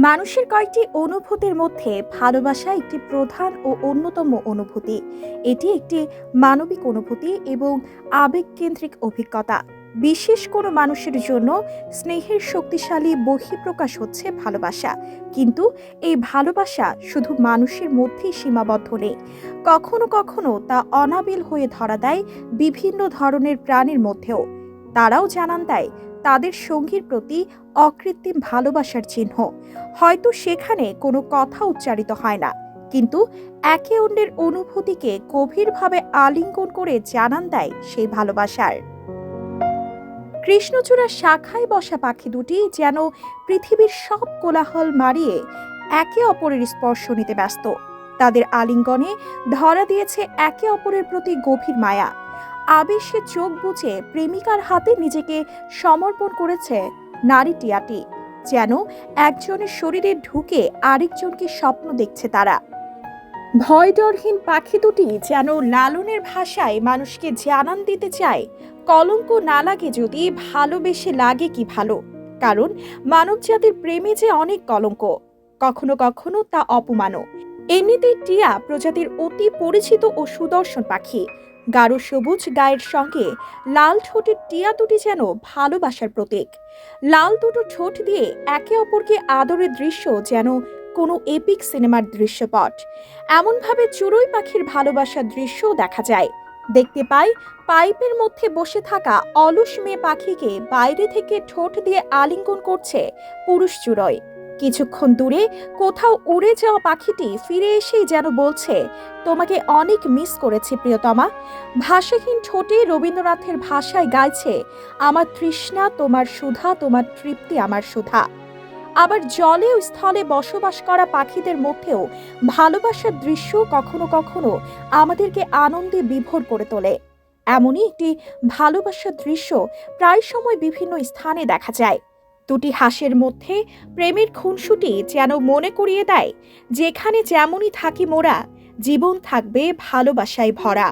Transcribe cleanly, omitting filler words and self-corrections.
মানুষের কয়েকটি অনুভূতির মধ্যে ভালোবাসা একটি প্রধান ও অন্যতম অনুভূতি। এটি একটি মানবিক অনুভূতি এবং আবেগকেন্দ্রিক অভিজ্ঞতা। বিশেষ কোনো মানুষের জন্য স্নেহের শক্তিশালী বহিঃপ্রকাশ হচ্ছে ভালোবাসা। কিন্তু এই ভালোবাসা শুধু মানুষের মধ্যেই সীমাবদ্ধ নেই, কখনো কখনো তা অনাবিল হয়ে ধরা দেয় বিভিন্ন ধরনের প্রাণীর মধ্যেও। তারাও জানান দেয় তাদের সঙ্গীর প্রতি অকৃত্রিম ভালোবাসার চিহ্ন। হয়তো সেখানে কোনো কথা উচ্চারিত হয় না, কিন্তু একে অন্যের অনুভূতিকে গভীরভাবে আলিঙ্গন করে জানান দেয় সেই ভালোবাসার। কৃষ্ণচূড়ার শাখায় বসা পাখি দুটি যেন পৃথিবীর সব কোলাহল মারিয়ে একে অপরের স্পর্শ নিতে ব্যস্ত। তাদের আলিঙ্গনে ধরা দিয়েছে একে অপরের প্রতি গভীর মায়া। আবেশে চোখ বুজে প্রেমিকার হাতে নিজেকে সমর্পণ করেছে নারী টিয়াটি, যেন একজনের শরীরে ঢুকে আরেকজনকে স্বপ্ন দেখছে তারা। ভয়ডরহীন পাখি দুটি যেন লালনের ভাষায় মানুষকে জানান দিতে চায়, কলঙ্ক না লাগে যদি ভালোবেসে লাগে কি ভালো। কারণ মানবজাতির প্রেমে যে অনেক কলঙ্ক, কখনো কখনো তা অপমানও। এমনিতেই টিয়া প্রজাতির অতি পরিচিত ও সুদর্শন পাখি। গাঢ় সবুজ গায়ের সঙ্গে লাল ঠোঁটের টিয়া দুটি যেন ভালোবাসার প্রতীক। লাল দুটো ঠোঁট দিয়ে একে অপরকে আদরের দৃশ্য যেন কোনো এপিক সিনেমার দৃশ্যপট। এমনভাবে চড়ুই পাখির ভালোবাসার দৃশ্যও দেখা যায়। দেখতে পাই পাইপের মধ্যে বসে থাকা অলস মেয়ে পাখিকে বাইরে থেকে ঠোঁট দিয়ে আলিঙ্গন করছে পুরুষ চড়ুই। কিছুক্ষণ দূরে কোথাও উড়ে যাওয়া পাখিটি ফিরে এসেই যেন বলছে, তোমাকে অনেক মিস করেছি প্রিয়তমা। ভাষাহীন ঠোঁটে রবীন্দ্রনাথের ভাষায় গাইছে, আমার তৃষ্ণা তোমার সুধা, তোমার তৃপ্তি আমার সুধা। আবার জলে ও স্থলে বসবাস করা পাখিদের মধ্যেও ভালোবাসার দৃশ্য কখনো কখনো আমাদেরকে আনন্দে বিভোর করে তোলে। এমনই একটি ভালোবাসার দৃশ্য প্রায় সময় বিভিন্ন স্থানে দেখা যায়। দুটি হাঁসের মধ্যে প্রেমের খুনসুটি যেন মনে করিয়ে দেয়, যেখানে যেমনই থাকি মোরা, জীবন থাকবে ভালোবাসায় ভরা।